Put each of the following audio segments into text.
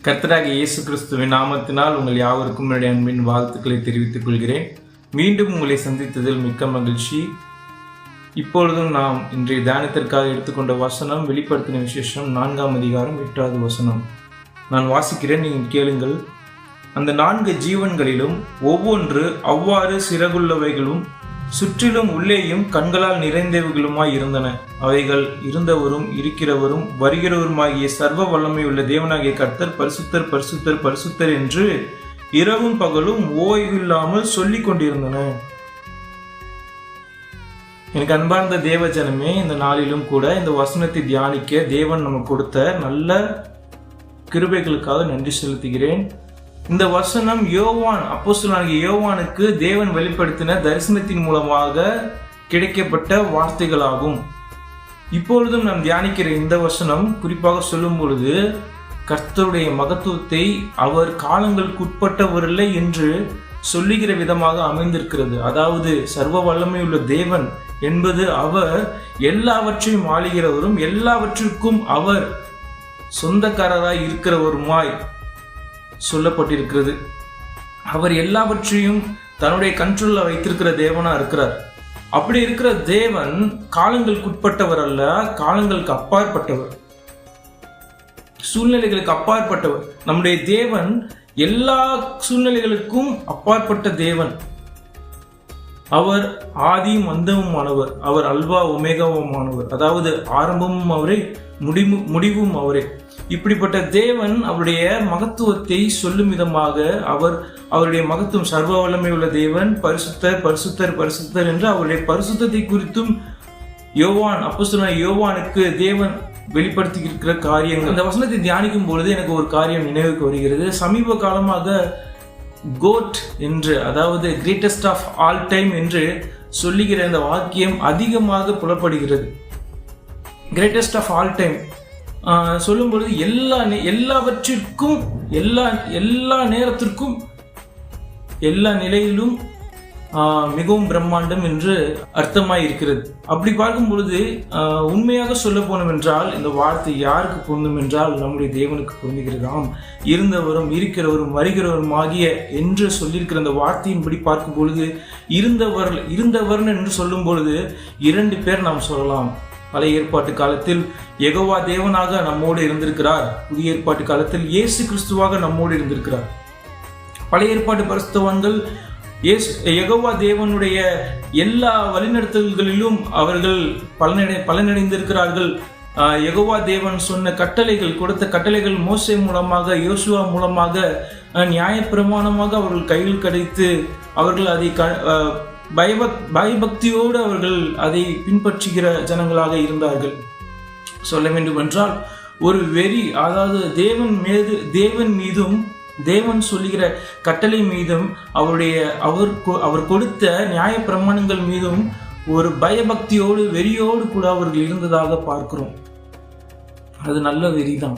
கர்த்தராகிய இயேசு கிறிஸ்துவின் நாமத்தினால் உங்கள் யாவருக்கும் என்னுடைய அன்பின் வாழ்த்துக்களை தெரிவித்துக் கொள்கிறேன். மீண்டும் உங்களை சந்தித்ததில் மிக்க மகிழ்ச்சி. இப்பொழுதும் நாம் இன்றைய தியானத்திற்காக எடுத்துக்கொண்ட வசனம் வெளிப்படுத்தின விசேஷம் 4ஆம் அதிகாரம் 8வது வசனம். நான் வாசிக்கிறேன், நீங்கள் கேளுங்கள். அந்த 4 ஜீவன்களிலும் ஒவ்வொன்று அவ்வாறு சிறகுள்ளவைகளும் சுற்றிலும் உள்ளேயும் கண்களால் நிறைந்தவைகளுமாய் இருந்தன. அவைகள் இருந்தவரும் இருக்கிறவரும் வருகிறவருமாகிய சர்வ வல்லமை உள்ள தேவனாகிய கர்த்தர் பரிசுத்தர் பரிசுத்தர் பரிசுத்தர் என்று இரவும் பகலும் ஓய்வில்லாமல் சொல்லிக் கொண்டிருந்தன. எனக்கு அன்பார்ந்த தேவ ஜனமே, இந்த நாளிலும் கூட இந்த வசனத்தை தியானிக்க தேவன் நமக்கு கொடுத்த நல்ல கிருபைகளுக்காக நன்றி செலுத்துகிறேன். இந்த வசனம் அப்போஸ்தலனாகிய யோவானுக்கு தேவன் வெளிப்படுத்தின தரிசனத்தின் மூலமாக கிடைக்கப்பட்ட வார்த்தைகளாகும். இப்பொழுதும் நாம் தியானிக்கிற இந்த வசனம் குறிப்பாக சொல்லும் பொழுது கர்த்தருடைய மகத்துவத்தை அவர் காலங்களுக்கு உட்பட்டவரில்லை என்று சொல்லுகிற விதமாக அமைந்திருக்கிறது. அதாவது சர்வ வல்லமை உள்ள தேவன் என்பது அவர் எல்லாவற்றையும் ஆளுகிறவரும் எல்லாவற்றிற்கும் அவர் சொந்தக்காரராய் இருக்கிறவருமாய் சொல்லப்பட்டிருக்கிறது. அவர் எல்லாவற்றையும் தன்னுடைய கண்ட்ரோல்ல வைத்திருக்கிற தேவனா இருக்கிறார். அப்படி இருக்கிற தேவன் காலங்களுக்கு உட்பட்டவர் அல்ல, காலங்களுக்கு அப்பாற்பட்டவர், சூழ்நிலைகளுக்கு அப்பாற்பட்டவர். நம்முடைய தேவன் எல்லா சூழ்நிலைகளுக்கும் அப்பாற்பட்ட தேவன். அவர் ஆதியும் அந்தமுமானவர், அவர் அல்வா ஒமேகாவுமானவர், அதாவது ஆரம்பமும் அவரே முடிவும் அவரே. இப்படிப்பட்ட தேவன் அவருடைய மகத்துவத்தை சொல்லும் விதமாக அவருடைய மகத்துவம் சர்வ வல்லமை உள்ள தேவன் பரிசுத்தர் பரிசுத்தர் பரிசுத்தர் என்று அவருடைய பரிசுத்தத்தை குறித்தும் அப்போஸ்தலனாகிய யோவானுக்கு தேவன் வெளிப்படுத்தி இருக்கிற காரியங்கள். இந்த வசனத்தை தியானிக்கும் பொழுது எனக்கு ஒரு காரியம் நினைவுக்கு வருகிறது. சமீப காலமாக கோட் என்று, அதாவது கிரேட்டஸ்ட் ஆஃப் ஆல் டைம் என்று சொல்லுகிற இந்த வாக்கியம் அதிகமாக புலப்படுகிறது. கிரேட்டஸ்ட் ஆஃப் ஆல் டைம் சொல்லும் பொழுது எல்லாவற்றிற்கும் எல்லா நேரத்திற்கும் எல்லா நிலையிலும் மிகவும் பிரம்மாண்டம் என்று அர்த்தமாய் இருக்கிறது. அப்படி பார்க்கும் பொழுது உண்மையாக சொல்ல போனோம் என்றால் இந்த வார்த்தை யாருக்கு பொருந்தும் என்றால் நம்முடைய தேவனுக்கு பொருந்துகிறதாம். இருந்தவரும் இருக்கிறவரும் வருகிறவரும் ஆகிய என்று சொல்லியிருக்கிற அந்த வார்த்தையின்படி பார்க்கும் பொழுது இருந்தவர் என்று சொல்லும் பொழுது 2 பேர் நாம் சொல்லலாம். பழைய ஏற்பாட்டு காலத்தில் யெகோவா தேவனாக நம்மோடு இருந்திருக்கிறார். புதிய ஏற்பாட்டு காலத்தில் இயேசு கிறிஸ்துவாக நம்மோடு இருந்திருக்கிறார். பழைய ஏற்பாட்டு பரிசுத்தவான்கள் யெகோவா தேவனுடைய எல்லா வழிநடத்தல்களிலும் அவர்கள் பலனடைந்திருக்கிறார்கள். யெகோவா தேவன் சொன்ன கட்டளைகள், கொடுத்த கட்டளைகள் மோசே மூலமாக, யோசுவா மூலமாக நியாயப்பிரமாணமாக அவர்கள் கையில் கிடைத்து அவர்கள் அதை பயபக்தியோடு அவர்கள் அதை பின்பற்றுகிற ஜனங்களாக இருந்தார்கள். சொல்ல வேண்டும் என்றால் ஒரு வெறி, அதாவது தேவன் மீதும் தேவன் சொல்லுகிற கட்டளை மீதும் அவர் கொடுத்த நியாய பிரமாணங்கள் மீதும் ஒரு பயபக்தியோடு வெறியோடு கூட அவர்கள் இருந்ததாக பார்க்கிறோம். அது நல்ல வெறிதான்,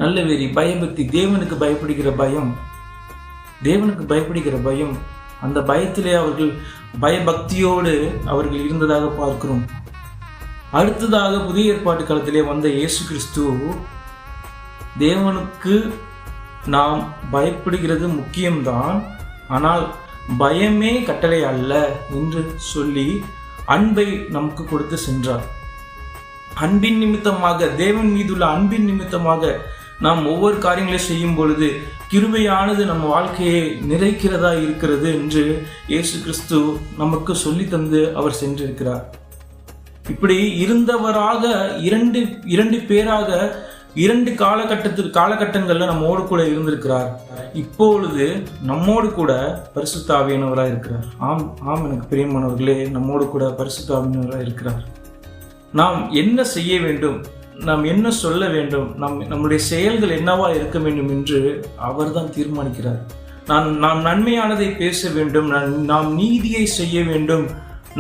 நல்ல வெறி, பயபக்தி, தேவனுக்கு பயப்படுகிற பயம். அந்த பயத்திலே அவர்கள் பயபக்தியோடு அவர்கள் இருந்ததாக பார்க்கிறோம். அடுத்ததாக புதிய ஏற்பாட்டு காலத்திலே வந்த இயேசு கிறிஸ்து தேவனுக்கு நாம் பயப்படுகிறது முக்கியம்தான், ஆனால் பயமே கட்டளை அல்ல என்று சொல்லி அன்பை நமக்கு கொடுத்து சென்றார். அன்பின் நிமித்தமாக, தேவன் மீதுள்ள அன்பின் நிமித்தமாக நாம் ஒவ்வொரு காரியங்களை செய்யும் பொழுது கிருபையானது நம்ம வாழ்க்கையை நிறைக்கிறதா இருக்கிறது என்று இயேசு கிறிஸ்து நமக்கு சொல்லி தந்து அவர் சென்றிருக்கிறார். இப்படி இருந்தவராக இரண்டு பேராக 2 காலகட்டங்கள்ல நம்மோடு கூட இருந்திருக்கிறார். இப்பொழுது நம்மோடு கூட பரிசுத்த ஆவியானவராக இருக்கிறார். ஆம் எனக்கு பிரியமானவர்களே, நம்மோடு கூட பரிசுத்த ஆவியானவராக இருக்கிறார். நாம் என்ன செய்ய வேண்டும், நாம் என்ன சொல்ல வேண்டும், நம்முடைய செயல்கள் என்னவா இருக்க வேண்டும் என்று அவர்தான் தீர்மானிக்கிறார். நாம் நன்மையானதை பேச வேண்டும், நாம் நீதியை செய்ய வேண்டும்,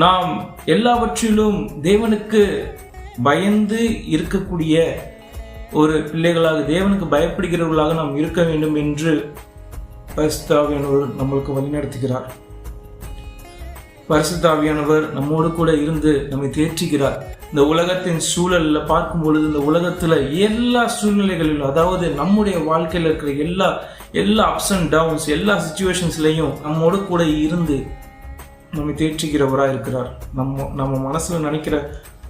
நாம் எல்லாவற்றிலும் தேவனுக்கு பயந்து இருக்கக்கூடிய ஒரு பிள்ளைகளாக, தேவனுக்கு பயப்படுகிறவர்களாக நாம் இருக்க வேண்டும் என்று பரிசுத்த ஆவியானவர் நம்மளுக்கு வழிநடத்துகிறார். பரிசுத்த ஆவியானவர் நம்மோடு கூட இருந்து நம்மை தேற்றுகிறார். இந்த உலகத்தின் சூழல்ல பார்க்கும் பொழுது, இந்த உலகத்துல எல்லா சூழ்நிலைகளிலும், அதாவது நம்முடைய வாழ்க்கையில இருக்கிற எல்லா அப்ஸ் அண்ட் டவுன்ஸ், எல்லா சிச்சுவேஷன்ஸ்லையும் நம்மோடு கூட இருந்து நம்மை தேற்றுகிறவராக இருக்கிறார். நம்ம மனசுல நினைக்கிற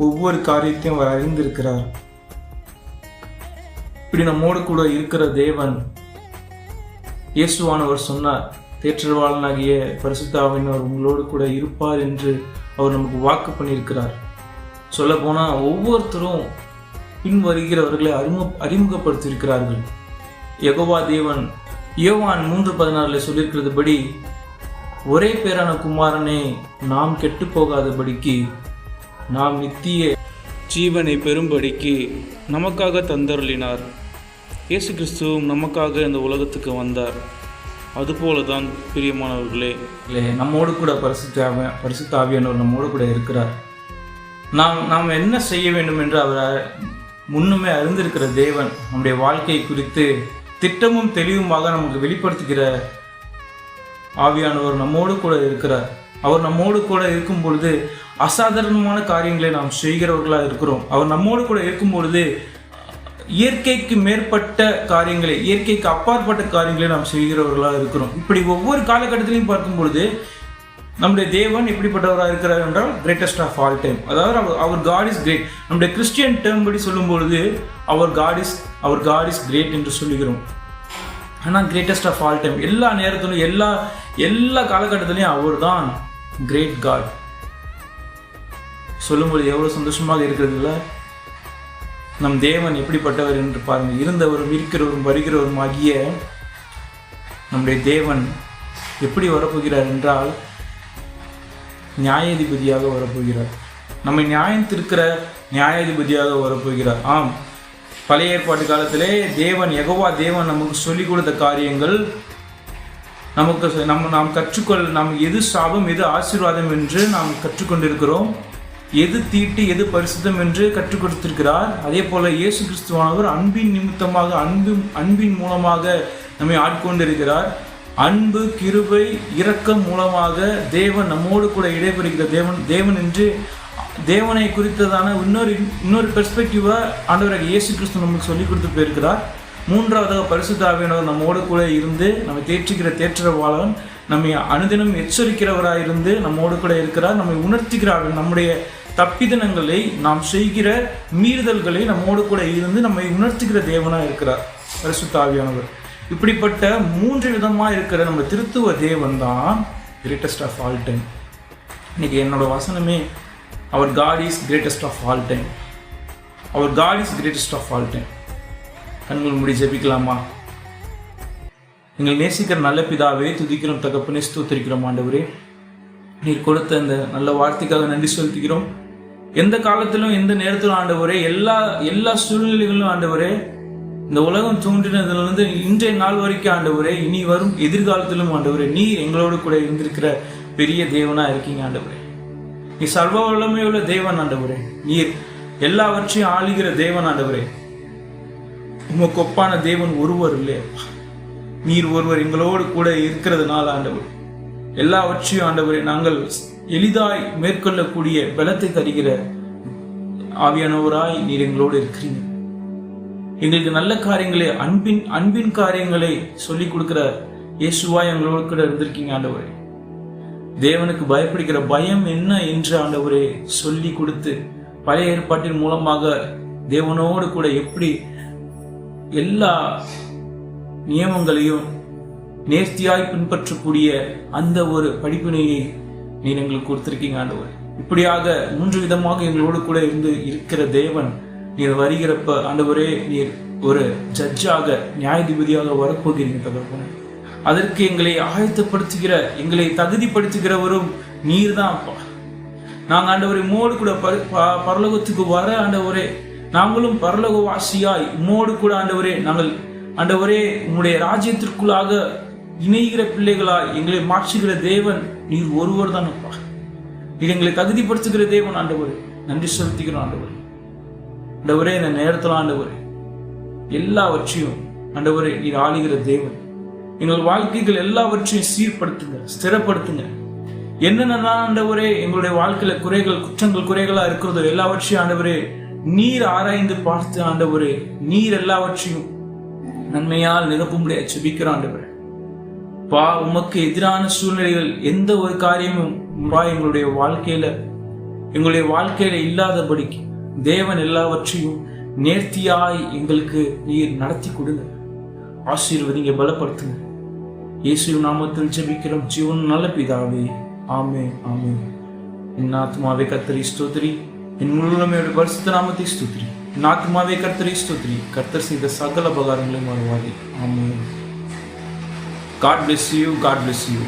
ஒவ்வொரு காரியத்தையும் அவர் அறிந்திருக்கிறார். இப்படி நம்மோடு கூட இருக்கிற தேவன், இயேசுவானவர் சொன்னார், தேற்றவாளனாகிய பரிசுத்த ஆவியானவர் உங்களோடு கூட இருப்பார் என்று அவர் நமக்கு வாக்கு பண்ணியிருக்கிறார். சொல்ல போனா ஒவ்வொருத்தரும் பின் வருகிறவர்களை அறிமுகப்படுத்தியிருக்கிறார்கள். யெகோவா தேவன் யோவான் 3:16 சொல்லியிருக்கிறதுபடி, ஒரே பேரான குமாரனை நாம் கெட்டு போகாதபடிக்கு, நாம் நித்திய ஜீவனை பெறும்படிக்கு நமக்காக தந்தருளினார். இயேசு கிறிஸ்துவும் நமக்காக இந்த உலகத்துக்கு வந்தார். அதுபோலதான் பிரியமானவர்களே, நம்மோடு கூட பரிசுத்த ஆவியானவர் நம்மோடு கூட இருக்கிறார். நாம் என்ன செய்ய வேண்டும் என்று அவர் முன்னுமே அறிந்திருக்கிற தேவன் நம்முடைய வாழ்க்கை குறித்து திட்டமும் தெளிவுமாக நமக்கு வெளிப்படுத்துகிற ஆவியானவர் நம்மோடு கூட இருக்கிறார். அவர் நம்மோடு கூட இருக்கும் பொழுது அசாதாரணமான காரியங்களை நாம் செய்கிறவர்களாக இருக்கிறோம். அவர் நம்மோடு கூட இருக்கும் பொழுது இயற்கைக்கு மேற்பட்ட காரியங்களை, இயற்கைக்கு அப்பாற்பட்ட காரியங்களை நாம் செய்கிறவர்களாக இருக்கிறோம். இப்படி ஒவ்வொரு காலகட்டத்திலையும் பார்க்கும் பொழுது நம்முடைய தேவன் எப்படிப்பட்டவராக இருக்கிறார் என்றால் கிரேட்டஸ்ட் ஆஃப் ஆல் டைம். அதாவது அவர் காட் இஸ் கிரேட். நம்முடைய கிறிஸ்டியன் டேர்ம் படி சொல்லும் பொழுது அவர் காட் இஸ் கிரேட் என்று சொல்லுகிறோம். ஆனால் கிரேட்டஸ்ட் ஆஃப் ஆல் டைம், எல்லா நேரத்திலும் எல்லா காலகட்டத்திலையும் அவர் தான் கிரேட் காட். சொல்லும்போது எவ்வளவு சந்தோஷமாக இருக்கிறது இல்லை? நம் தேவன் எப்படிப்பட்டவர் என்று பாருங்கள். இருந்தவரும் இருக்கிறவரும் வருகிறவரும் ஆகிய நம்முடைய தேவன் எப்படி வரப்போகிறார் என்றால் நியாயாதிபதியாக வரப்போகிறார். நம்மை நியாயம் தீர்க்கிற நியாயாதிபதியாக வரப்போகிறார். ஆம், பழைய ஏற்பாட்டு காலத்திலே தேவன், யெகோவா தேவன் நமக்கு சொல்லிக் கொடுத்த காரியங்கள், நாம் நாம் எது சாபம் எது ஆசீர்வாதம் என்று நாம் கற்றுக்கொண்டிருக்கிறோம். எது தீட்டு எது பரிசுத்தம் என்று கற்றுக் கொடுத்திருக்கிறார். அதே போல இயேசு கிறிஸ்துவானவர் அன்பின் நிமித்தமாக, அன்பின் மூலமாக நம்மை ஆட்கொண்டிருக்கிறார். அன்பு, கிருபை, இரக்கம் மூலமாக தேவன் நம்மோடு கூட இடைபெறுகிற தேவன் என்று தேவனை குறித்ததான இன்னொரு பெர்ஸ்பெக்டிவா ஆண்டவராக இயேசு கிறிஸ்து நமக்கு சொல்லிக் கொடுத்து போயிருக்கிறார். மூன்றாவதாக பரிசுத்த ஆவியானவர் நம்மோடு கூட இருந்து நம்மை தேற்றுகிற தேற்றவாளன், நம்மை அனுதினம் எச்சரிக்கிறவராக இருந்து நம்மோடு கூட இருக்கிறார். நம்மை உணர்த்துகிறார்கள். நம்முடைய தப்பிதனங்களை, நாம் செய்கிற மீறுதல்களை நம்மோடு கூட இருந்து நம்மை உணர்த்துகிற தேவனாக இருக்கிறார் பரிசுத்த ஆவியானவர். இப்படிப்பட்ட 3 விதமாக இருக்கிற நம்ம திருத்துவ தேவன் தான் கிரேட்டஸ்ட் ஆஃப் ஆல் டைம். இன்னைக்கு என்னோட வசனமே, our God is greatest of all time. Our God is greatest of all time. கண்கள் மூடி ஜெபிக்கலாமா? எங்கள் நேசிக்கிற நல்ல பிதாவே, துதிக்கிறோம் தகப்பனே, ஸ்தோத்திரிக்கிறோம் ஆண்டவரே. நீர் கொடுத்த இந்த நல்ல வார்த்தைக்காக நன்றி செலுத்துகிறோம். எந்த காலத்திலும் எந்த நேரத்திலும் ஆண்டவரே, எல்லா சூழ்நிலைகளிலும் ஆண்டவரே, இந்த உலகம் தோன்றினதிலிருந்து இன்றைய நாள் வரைக்கும் ஆண்டவரே, இனி வரும் எதிர்காலத்திலும் ஆண்டவரே, நீர் எங்களோடு கூட இருந்திருக்கிற பெரிய தேவனா இருக்கீங்க ஆண்டவரே. நீ சர்வ வல்லமையுள்ள தேவன் ஆண்டவரே. நீர் எல்லாவற்றையும் ஆளுகிற தேவன் ஆண்டவரே. உமக்கு ஒப்பான தேவன் ஒருவர் இல்லையா? நீர் ஒருவர் எங்களோடு கூட இருக்கிறதுனால ஆண்டவர் எல்லாவற்றையும் ஆண்டவரே நாங்கள் எளிதாய் மேற்கொள்ளக்கூடிய பலத்தை தருகிற ஆவியானவராய் நீர் எங்களோடு இருக்கிறீங்க. எங்களுக்கு நல்ல காரியங்களை, அன்பின் காரியங்களை சொல்லிக் கொடுக்கிற இயேசுவாய் எங்களோடு கூட இருந்திருக்கீங்க ஆண்டவரே. தேவனுக்கு பயப்படுகிற பயம் என்ன என்று ஆண்டவரே சொல்லி கொடுத்து, பழைய ஏற்பாட்டின் மூலமாக தேவனோடு கூட எப்படி எல்லா நியமங்களையும் நேர்த்தியாய் பின்பற்றக்கூடிய அந்த ஒரு படிப்பினையை நீர் எங்களுக்கு கொடுத்திருக்கீங்க ஆண்டவர். இப்படியாக 3 விதமாக எங்களோடு கூட இருந்து இருக்கிற தேவன், நீர் வருகிறப்ப ஆண்டவரே, நீர் ஒரு ஜட்ஜாக, நியாயாதிபதியாக வரப்போகிறீங்க தகப்பனே. அதற்கு எங்களை ஆயத்தப்படுத்துகிற, எங்களை தகுதிப்படுத்துகிறவரும் நீர் தான் அப்பா. நாங்கள் ஆண்டவரை உம்மோடு கூட பரலோகத்துக்கு வர ஆண்டவரே, நாங்களும் பரலோகவாசியாய் உம்மோடு கூட ஆண்டவரே, நாங்கள் ஆண்டவரே உம்முடைய ராஜ்யத்திற்குள்ளாக இணைகிற பிள்ளைகளாய் எங்களை மாற்றுகிற தேவன் நீர் ஒருவர் தான் அப்பா. நீர் எங்களை தகுதிப்படுத்துகிற தேவன் ஆண்டவரே. நன்றி செலுத்துகிறோம் ஆண்டவரே. ஆண்டவரே, இந்த நேரத்தில் ஆண்டவரே எல்லாவற்றையும் ஆண்டவரே நீர் ஆளுகிற தேவன். எங்கள் வாழ்க்கைகள் எல்லாவற்றையும் சீர்படுத்துங்க, ஸ்திரப்படுத்துங்க. என்னென்னலாம் ஆண்டவரே எங்களுடைய வாழ்க்கையில குறைகள், குற்றங்கள், குறைகளா இருக்கிறதோ எல்லாவற்றையும் ஆண்டவரே நீர் ஆராய்ந்து பார்த்து ஆண்டவரே நீர் எல்லாவற்றையும் நன்மையால் நிரப்பும்படியா ஜெபிக்கிறோம் ஆண்டவரே. உமக்கு எதிரான சூழ்நிலைகள் எந்த ஒரு காரியமும் எங்களுடைய வாழ்க்கையில இல்லாதபடிக்கு தேவன் எல்லாவற்றையும் நேர்த்தியாய் எங்களுக்கு நீர் நடத்தி கொடுங்க. ஆசீர்வதிங்க, பலப்படுத்துங்க. இயேசுவின் நாமத்தில் ஜெபிக்கிறோம் ஜீவன் நல்ல பிதாவே, ஆமென், ஆமென். என் ஆத்துமாவே கர்த்தரை ஸ்தோத்திரி, என் முழுமையோட பரிசுத்த நாமத்தை ஸ்தோத்திரி. என் ஆத்துமாவே கர்த்தரை ஸ்தோத்திரி, கர்த்தர் செய்த சகல உபகாரங்களையும் மறவாதே. ஆமென். God bless you. God bless you.